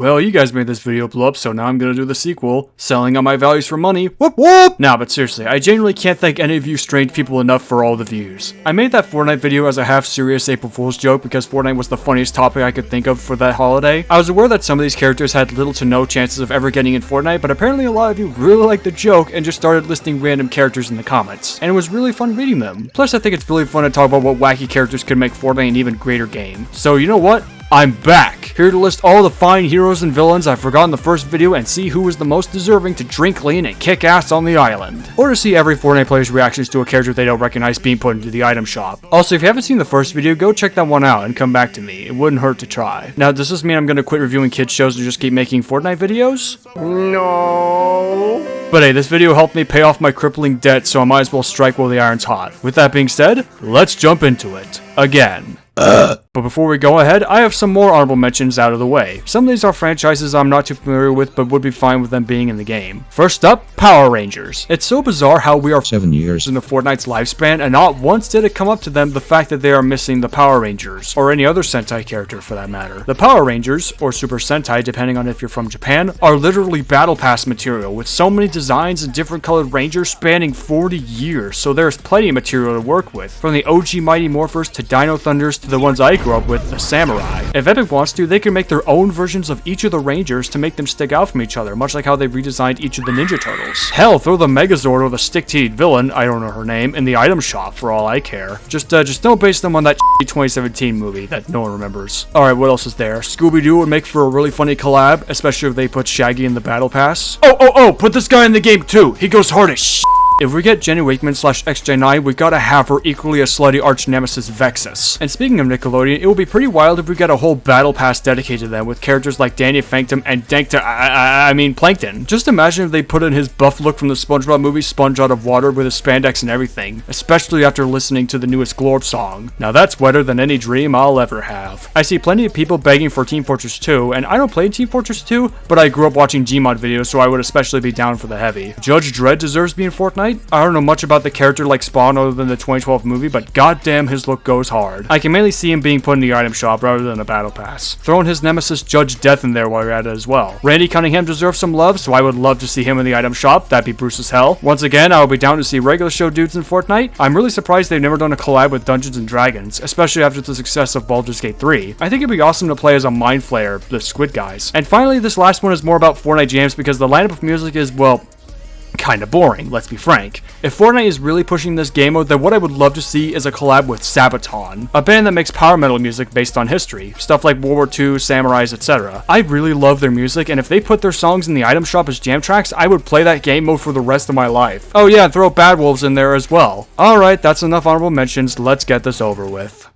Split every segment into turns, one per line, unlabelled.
Well, you guys made this video blow up, so now I'm gonna do the sequel, selling on my values for money. Whoop whoop! Nah, but seriously, I genuinely can't thank any of you strange people enough for all the views. I made that Fortnite video as a half-serious April Fool's joke because Fortnite was the funniest topic I could think of for that holiday. I was aware that some of these characters had little to no chances of ever getting in Fortnite, but apparently a lot of you really liked the joke and just started listing random characters in the comments. And it was really fun reading them. Plus, I think it's really fun to talk about what wacky characters could make Fortnite an even greater game. So, you know what? I'm back! Here to list all the fine heroes and villains I forgot in the first video and see who was the most deserving to drink lean and kick ass on the island. Or to see every Fortnite player's reactions to a character they don't recognize being put into the item shop. Also, if you haven't seen the first video, go check that one out and come back to me. It wouldn't hurt to try. Now, does this mean I'm gonna quit reviewing kids shows and just keep making Fortnite videos? No. But hey, this video helped me pay off my crippling debt, so I might as well strike while the iron's hot. With that being said, let's jump into it. Again. But before we go ahead, I have some more honorable mentions out of the way. Some of these are franchises I'm not too familiar with, but would be fine with them being in the game. First up, Power Rangers. It's so bizarre how we are 7 years into Fortnite's lifespan, and not once did it come up to them the fact that they are missing the Power Rangers, or any other Sentai character for that matter. The Power Rangers, or Super Sentai depending on if you're from Japan, are literally Battle Pass material, with so many designs and different colored Rangers spanning 40 years, so there's plenty of material to work with. From the OG Mighty Morphers to Dino Thunders to the ones I grew up with, the Samurai. If Epic wants to, they can make their own versions of each of the Rangers to make them stick out from each other, much like how they redesigned each of the Ninja Turtles. Hell, throw the Megazord or the stick-titted villain, I don't know her name, in the item shop for all I care. Just don't base them on that 2017 movie that no one remembers. Alright, what else is there? Scooby-Doo would make for a really funny collab, especially if they put Shaggy in the Battle Pass. Oh, put this guy in the game too! He goes hard as shit! If we get Jenny Wakeman / XJ9, we gotta have her equally a slutty arch nemesis Vexus. And speaking of Nickelodeon, it would be pretty wild if we get a whole battle pass dedicated to them with characters like Danny Phantom and Plankton. Just imagine if they put in his buff look from the SpongeBob movie Sponge Out of Water with his spandex and everything, especially after listening to the newest Glorb song. Now that's wetter than any dream I'll ever have. I see plenty of people begging for Team Fortress 2, and I don't play Team Fortress 2, but I grew up watching Gmod videos, so I would especially be down for the heavy. Judge Dredd deserves to be in Fortnite. I don't know much about the character like Spawn other than the 2012 movie, but goddamn his look goes hard. I can mainly see him being put in the item shop rather than a battle pass. Throwing his nemesis Judge Death in there while you're at it as well. Randy Cunningham deserves some love, so I would love to see him in the item shop. That'd be Bruce as hell. Once again, I would be down to see regular show dudes in Fortnite. I'm really surprised they've never done a collab with Dungeons & Dragons, especially after the success of Baldur's Gate 3. I think it'd be awesome to play as a Mind Flayer, the Squid guys. And finally, this last one is more about Fortnite jams because the lineup of music is, well, kinda boring, let's be frank. If Fortnite is really pushing this game mode, then what I would love to see is a collab with Sabaton, a band that makes power metal music based on history, stuff like World War II, Samurais, etc. I really love their music, and if they put their songs in the item shop as jam tracks, I would play that game mode for the rest of my life. Oh yeah, and throw Bad Wolves in there as well. Alright, that's enough honorable mentions, let's get this over with.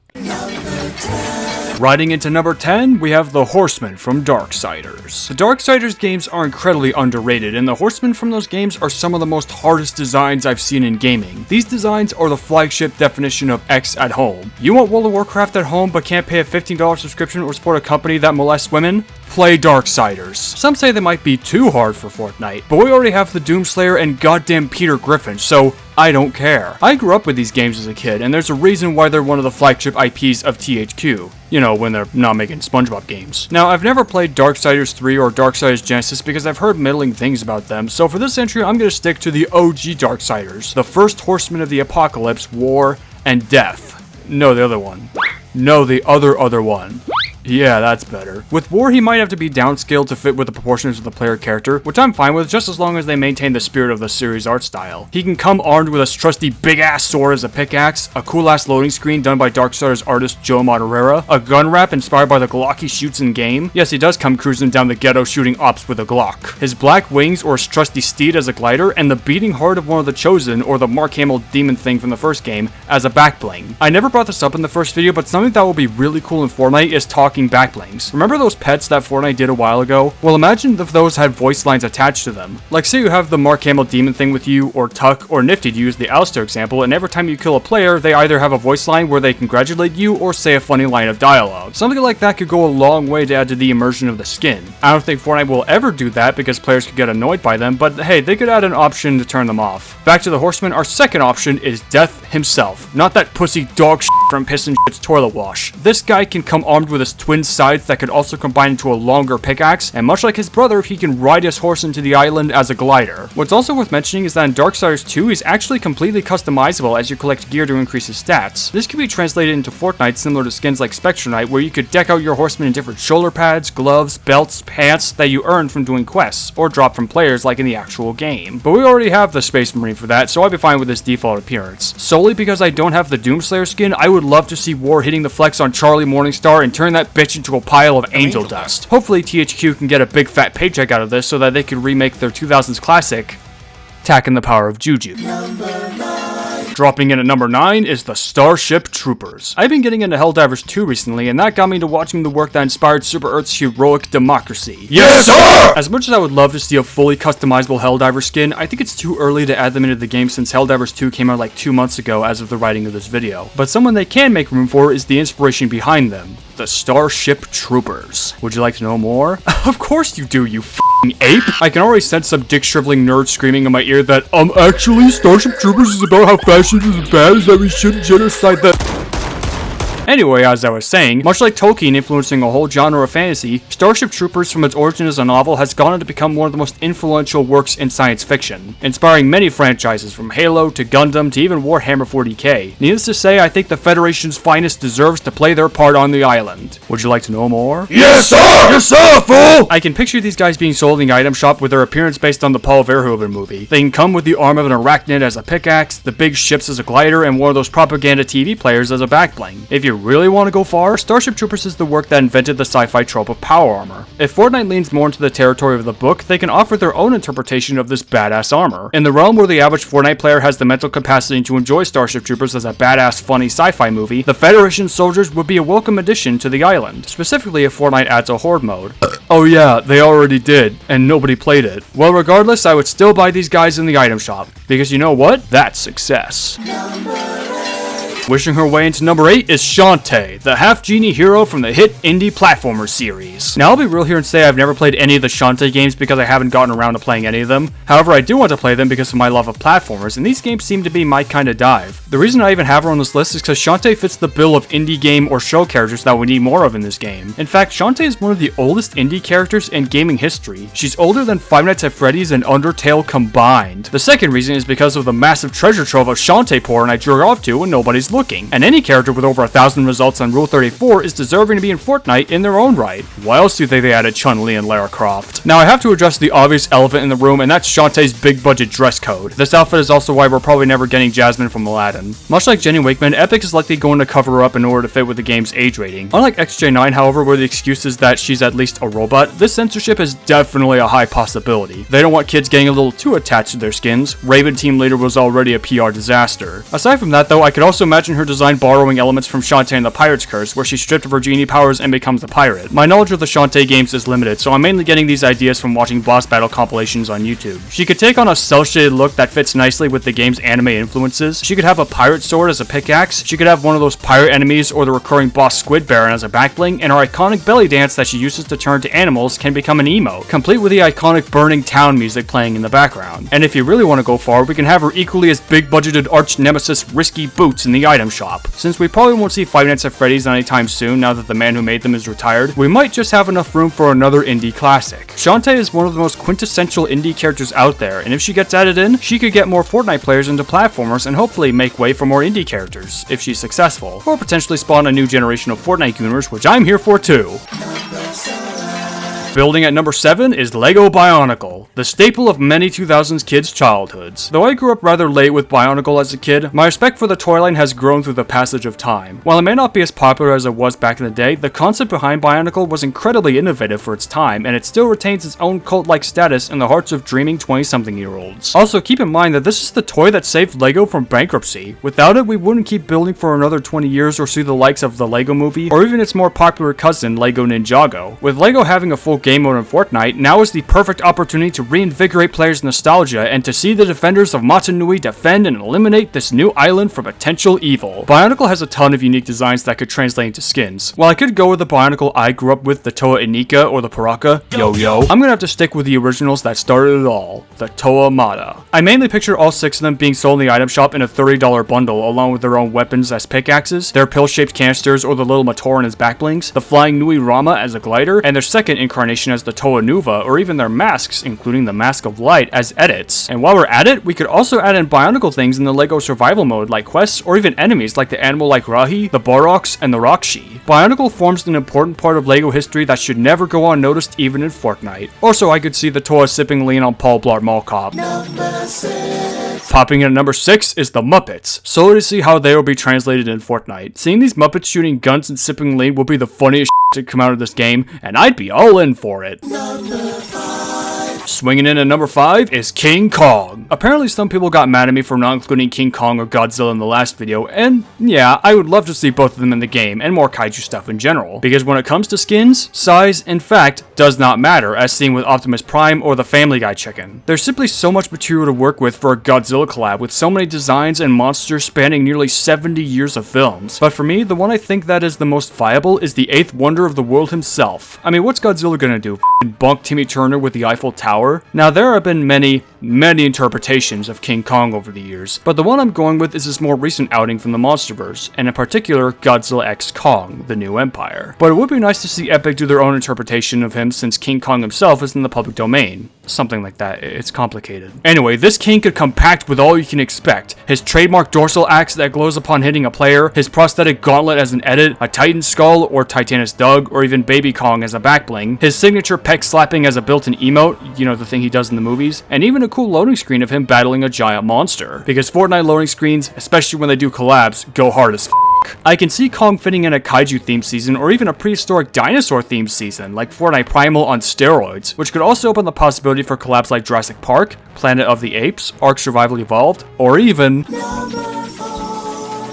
Riding into number 10, we have the Horsemen from Darksiders. The Darksiders games are incredibly underrated, and the Horsemen from those games are some of the most hardest designs I've seen in gaming. These designs are the flagship definition of X at home. You want World of Warcraft at home but can't pay a $15 subscription or support a company that molests women? Play Darksiders. Some say they might be too hard for Fortnite, but we already have the Doomslayer and goddamn Peter Griffin, so I don't care. I grew up with these games as a kid, and there's a reason why they're one of the flagship IPs of THQ. You know, when they're not making SpongeBob games. Now, I've never played Darksiders 3 or Darksiders Genesis because I've heard middling things about them, so for this entry, I'm gonna stick to the OG Darksiders, the first horseman of the apocalypse, war, and death. No, the other one. No, the other one. Yeah, that's better. With War, he might have to be downscaled to fit with the proportions of the player character, which I'm fine with just as long as they maintain the spirit of the series art style. He can come armed with a trusty big-ass sword as a pickaxe, a cool-ass loading screen done by Darksiders artist Joe Madureira, a gun wrap inspired by the Glock he shoots in-game. Yes, he does come cruising down the ghetto shooting ops with a Glock. His black wings or his trusty steed as a glider, and the beating heart of one of the Chosen, or the Mark Hamill demon thing from the first game, as a backbling. I never brought this up in the first video, but something that will be really cool in Fortnite is talking backblings. Remember those pets that Fortnite did a while ago? Well, imagine if those had voice lines attached to them. Like say you have the Mark Hamill demon thing with you, or Tuck, or Nifty to use the Alistair example, and every time you kill a player, they either have a voice line where they congratulate you, or say a funny line of dialogue. Something like that could go a long way to add to the immersion of the skin. I don't think Fortnite will ever do that because players could get annoyed by them, but hey, they could add an option to turn them off. Back to the Horseman, our second option is Death himself. Not that pussy dog shit from Piss and Shit's toilet wash. This guy can come armed with his twin sides that could also combine into a longer pickaxe, and much like his brother, he can ride his horse into the island as a glider. What's also worth mentioning is that in Darksiders 2, he's actually completely customizable as you collect gear to increase his stats. This can be translated into Fortnite similar to skins like Spectre Knight, where you could deck out your horseman in different shoulder pads, gloves, belts, pants that you earn from doing quests, or drop from players like in the actual game. But we already have the Space Marine for that, so I'd be fine with this default appearance. Solely because I don't have the Doomslayer skin, I would love to see War hitting the flex on Charlie Morningstar and turn that bitch into a pile of angel dust. Hopefully THQ can get a big fat paycheck out of this so that they can remake their 2000s classic, Tack and the Power of Juju. Dropping in at number 9 is the Starship Troopers. I've been getting into Helldivers 2 recently, and that got me into watching the work that inspired Super Earth's heroic democracy. Yes, sir! As much as I would love to see a fully customizable Helldiver skin, I think it's too early to add them into the game since Helldivers 2 came out like 2 months ago as of the writing of this video. But someone they can make room for is the inspiration behind them, the Starship Troopers. Would you like to know more? Of course you do, you f***ing ape! I can already sense some dick-shriveling nerd screaming in my ear that, actually, Starship Troopers is about how fashion is as bad as that we shouldn't genocide that. Anyway, as I was saying, much like Tolkien influencing a whole genre of fantasy, Starship Troopers from its origin as a novel has gone on to become one of the most influential works in science fiction, inspiring many franchises from Halo to Gundam to even Warhammer 40k. Needless to say, I think the Federation's finest deserves to play their part on the island. Would you like to know more? Yes, sir! Yes, sir, fool! I can picture these guys being sold in the item shop with their appearance based on the Paul Verhoeven movie. They can come with the arm of an arachnid as a pickaxe, the big ships as a glider, and one of those propaganda TV players as a backbling. If you really want to go far, Starship Troopers is the work that invented the sci-fi trope of power armor. If Fortnite leans more into the territory of the book, they can offer their own interpretation of this badass armor. In the realm where the average Fortnite player has the mental capacity to enjoy Starship Troopers as a badass, funny sci-fi movie, the Federation soldiers would be a welcome addition to the island, specifically if Fortnite adds a horde mode. Oh yeah, they already did, and nobody played it. Well, regardless, I would still buy these guys in the item shop, because you know what? That's success. Wishing her way into number 8 is Shantae, the half-genie hero from the hit indie platformer series. Now I'll be real here and say I've never played any of the Shantae games because I haven't gotten around to playing any of them. However, I do want to play them because of my love of platformers, and these games seem to be my kind of dive. The reason I even have her on this list is because Shantae fits the bill of indie game or show characters that we need more of in this game. In fact, Shantae is one of the oldest indie characters in gaming history. She's older than Five Nights at Freddy's and Undertale combined. The second reason is because of the massive treasure trove of Shantae porn I jerk off to when nobody's looking, and any character with over 1,000 results on Rule 34 is deserving to be in Fortnite in their own right. Why else do you think they added Chun-Li and Lara Croft? Now I have to address the obvious elephant in the room, and that's Shantae's big budget dress code. This outfit is also why we're probably never getting Jasmine from Aladdin. Much like Jenny Wakeman, Epic is likely going to cover her up in order to fit with the game's age rating. Unlike XJ9, however, where the excuse is that she's at least a robot, this censorship is definitely a high possibility. They don't want kids getting a little too attached to their skins. Raven Team Leader was already a PR disaster. Aside from that though, I could also imagine her design borrowing elements from Shantae and the Pirate's Curse, where she stripped of her genie powers and becomes a pirate. My knowledge of the Shantae games is limited, so I'm mainly getting these ideas from watching boss battle compilations on YouTube. She could take on a cel-shaded look that fits nicely with the game's anime influences. She could have a pirate sword as a pickaxe. She could have one of those pirate enemies or the recurring boss Squid Baron as a backbling, and her iconic belly dance that she uses to turn to animals can become an emote, complete with the iconic Burning Town music playing in the background. And if you really want to go far, we can have her equally as big-budgeted arch-nemesis Risky Boots in the item shop. Since we probably won't see Five Nights at Freddy's anytime soon now that the man who made them is retired, we might just have enough room for another indie classic. Shantae is one of the most quintessential indie characters out there, and if she gets added in, she could get more Fortnite players into platformers and hopefully make way for more indie characters, if she's successful, or potentially spawn a new generation of Fortnite gooners, which I'm here for too. Building at number 7 is LEGO Bionicle, the staple of many 2000s kids' childhoods. Though I grew up rather late with Bionicle as a kid, my respect for the toy line has grown through the passage of time. While it may not be as popular as it was back in the day, the concept behind Bionicle was incredibly innovative for its time, and it still retains its own cult-like status in the hearts of dreaming 20-something-year-olds. Also, keep in mind that this is the toy that saved LEGO from bankruptcy. Without it, we wouldn't keep building for another 20 years or see the likes of the LEGO Movie, or even its more popular cousin, LEGO Ninjago. With LEGO having a full game mode in Fortnite, now is the perfect opportunity to reinvigorate players' nostalgia and to see the defenders of Motunui defend and eliminate this new island from potential evil. Bionicle has a ton of unique designs that could translate into skins. While I could go with the Bionicle I grew up with, the Toa Inika or the Paraka, I'm gonna have to stick with the originals that started it all, the Toa Mata. I mainly picture all 6 of them being sold in the item shop in a $30 bundle, along with their own weapons as pickaxes, their pill-shaped canisters or the little Mator and his backblings, the flying Nui Rama as a glider, and their second incarnation as the Toa Nuva, or even their masks, including the Mask of Light, as edits. And while we're at it, we could also add in Bionicle things in the LEGO survival mode, like quests, or even enemies like the animal like Rahi, the Boroks, and the Rakshi. Bionicle forms an important part of LEGO history that should never go unnoticed even in Fortnite. Also, I could see the Toa sipping lean on Paul Blart Mall Cop. Popping in at number 6 is the Muppets, solely to see how they will be translated in Fortnite. Seeing these Muppets shooting guns and sipping lean will be the funniest to come out of this game, and I'd be all in for it. Swinging in at number 5 is King Kong. Apparently some people got mad at me for not including King Kong or Godzilla in the last video, and yeah, I would love to see both of them in the game, and more kaiju stuff in general. Because when it comes to skins, size, in fact, does not matter, as seen with Optimus Prime or the Family Guy chicken. There's simply so much material to work with for a Godzilla collab, with so many designs and monsters spanning nearly 70 years of films. But for me, the one I think that is the most viable is the 8th wonder of the world himself. I mean, what's Godzilla gonna do? Bonk Timmy Turner with the Eiffel Tower? Now, there have been many interpretations of King Kong over the years, but the one I'm going with is his more recent outing from the Monsterverse, and in particular, Godzilla x Kong, the New Empire. But it would be nice to see Epic do their own interpretation of him since King Kong himself is in the public domain. Something like that, it's complicated. Anyway, this king could come packed with all you can expect. His trademark dorsal axe that glows upon hitting a player, his prosthetic gauntlet as an edit, a Titan skull or Titanus Doug, or even Baby Kong as a backbling, his signature pec slapping as a built-in emote, you know, the thing he does in the movies, and even a cool loading screen of him battling a giant monster. Because Fortnite loading screens, especially when they do collabs, go hard as f***. I can see Kong fitting in a kaiju themed season or even a prehistoric dinosaur themed season like Fortnite Primal on steroids, which could also open the possibility for collabs like Jurassic Park, Planet of the Apes, Ark Survival Evolved, or even...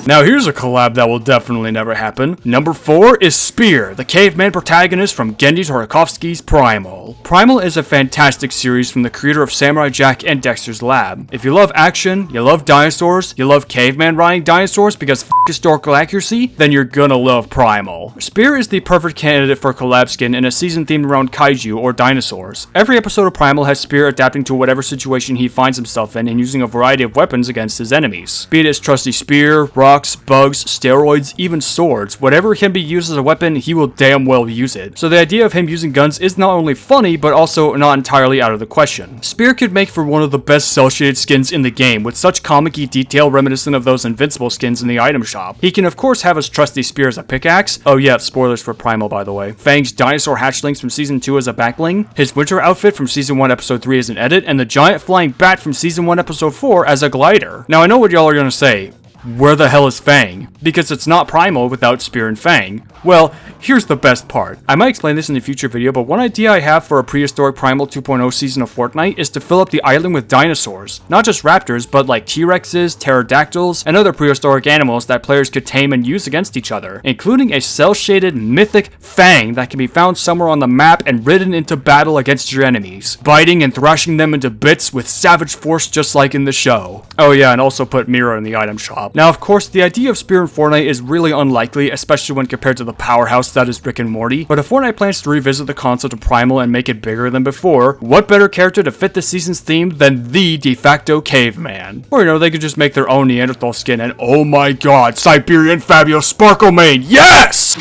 Now here's a collab that will definitely never happen. Number 4 is Spear, the caveman protagonist from Genndy Tartakovsky's Primal. Primal is a fantastic series from the creator of Samurai Jack and Dexter's Lab. If you love action, you love dinosaurs, you love caveman riding dinosaurs because f*** historical accuracy, then you're gonna love Primal. Spear is the perfect candidate for a collab skin in a season themed around kaiju or dinosaurs. Every episode of Primal has Spear adapting to whatever situation he finds himself in and using a variety of weapons against his enemies. Be it his trusty spear, rocks, bugs, steroids, even swords. Whatever can be used as a weapon, he will damn well use it. So the idea of him using guns is not only funny, but also not entirely out of the question. Spear could make for one of the best cel-shaded skins in the game, with such comic-y detail reminiscent of those Invincible skins in the item shop. He can of course have his trusty spear as a pickaxe. Oh yeah, spoilers for Primal by the way. Fang's dinosaur hatchlings from Season 2 as a backbling, his winter outfit from Season 1 Episode 3 as an edit, and the giant flying bat from Season 1 Episode 4 as a glider. Now I know what y'all are gonna say. Where the hell is Fang? Because it's not Primal without Spear and Fang. Well, here's the best part. I might explain this in a future video, but one idea I have for a prehistoric Primal 2.0 season of Fortnite is to fill up the island with dinosaurs. Not just raptors, but like T-Rexes, pterodactyls, and other prehistoric animals that players could tame and use against each other, including a cel-shaded mythic Fang that can be found somewhere on the map and ridden into battle against your enemies, biting and thrashing them into bits with savage force just like in the show. Oh yeah, and also put Mira in the item shop. Now of course, the idea of Spear in Fortnite is really unlikely, especially when compared to the powerhouse that is Rick and Morty, but if Fortnite plans to revisit the concept of Primal and make it bigger than before, what better character to fit the season's theme than the de facto caveman? Or you know, they could just make their own Neanderthal skin and oh my god, Siberian Fabio Sparkle Mane, yes!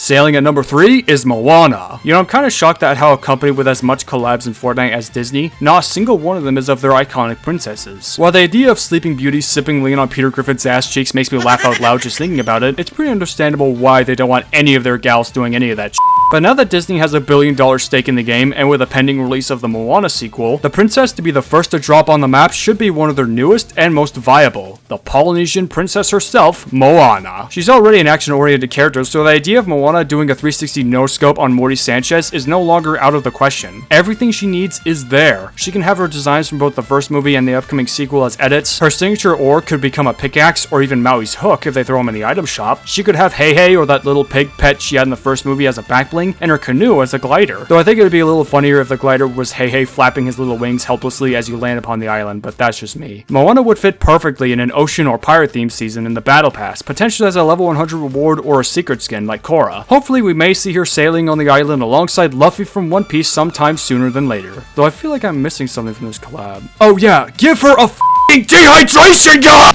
Sailing at number 3 is Moana. You know, I'm kind of shocked at how a company with as much collabs in Fortnite as Disney, not a single one of them is of their iconic princesses. While the idea of Sleeping Beauty sipping lean on Peter Griffin's ass cheeks makes me laugh out loud just thinking about it, it's pretty understandable why they don't want any of their gals doing any of that shit. But now that Disney has $1 billion stake in the game, and with a pending release of the Moana sequel, the princess to be the first to drop on the map should be one of their newest and most viable, the Polynesian princess herself, Moana. She's already an action-oriented character, so the idea of Moana doing a 360 no-scope on Morty Sanchez is no longer out of the question. Everything she needs is there. She can have her designs from both the first movie and the upcoming sequel as edits. Her signature ore could become a pickaxe or even Maui's hook if they throw him in the item shop. She could have Hey Hey or that little pig pet she had in the first movie as a backbling. sailing, and her canoe as a glider. Though I think it would be a little funnier if the glider was Hey flapping his little wings helplessly as you land upon the island, but that's just me. Moana would fit perfectly in an ocean or pirate themed season in the Battle Pass, potentially as a level 100 reward or a secret skin like Korra. Hopefully we may see her sailing on the island alongside Luffy from One Piece sometime sooner than later. Though I feel like I'm missing something from this collab. Oh yeah, give her a f***ing dehydration gun!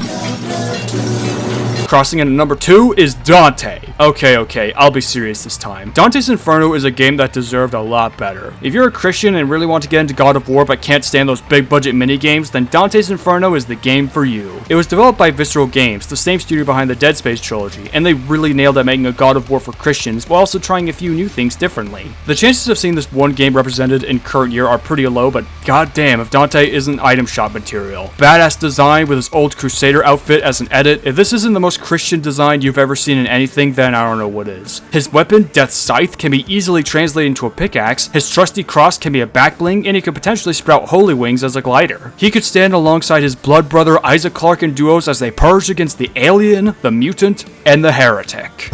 Crossing in at number 2 is Dante. Okay, I'll be serious this time. Dante's Inferno is a game that deserved a lot better. If you're a Christian and really want to get into God of War but can't stand those big budget mini games, then Dante's Inferno is the game for you. It was developed by Visceral Games, the same studio behind the Dead Space trilogy, and they really nailed at making a God of War for Christians while also trying a few new things differently. The chances of seeing this one game represented in current year are pretty low, but goddamn if Dante isn't item shop material. Badass design with his old Crusader outfit as an edit. If this isn't the most Christian design you've ever seen in anything, then I don't know what is. His weapon, Death's Scythe, can be easily translated into a pickaxe, his trusty cross can be a back bling, and he could potentially sprout holy wings as a glider. He could stand alongside his blood brother Isaac Clarke in duos as they purge against the alien, the mutant, and the heretic.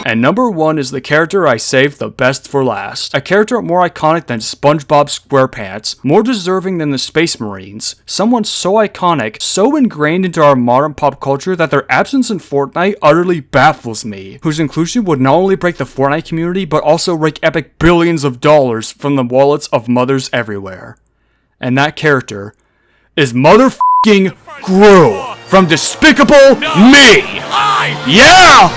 And number 1 is the character I saved the best for last. A character more iconic than SpongeBob SquarePants, more deserving than the Space Marines. Someone so iconic, so ingrained into our modern pop culture that their absence in Fortnite utterly baffles me. Whose inclusion would not only break the Fortnite community, but also rake epic billions of dollars from the wallets of mothers everywhere. And that character is motherfucking Gru from Despicable Me! Yeah!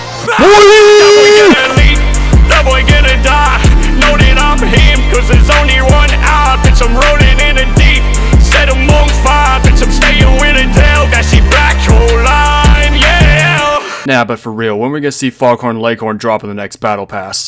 That boy gonna die. Know that I'm him, cause there's only one eye. Bitch, I'm rolling in the deep. Set him on fire. Bitch, I'm staying with Adele. That she black whole line, yeah.
Nah, but for real, when we gonna see Foghorn Leghorn drop in the next Battle Pass?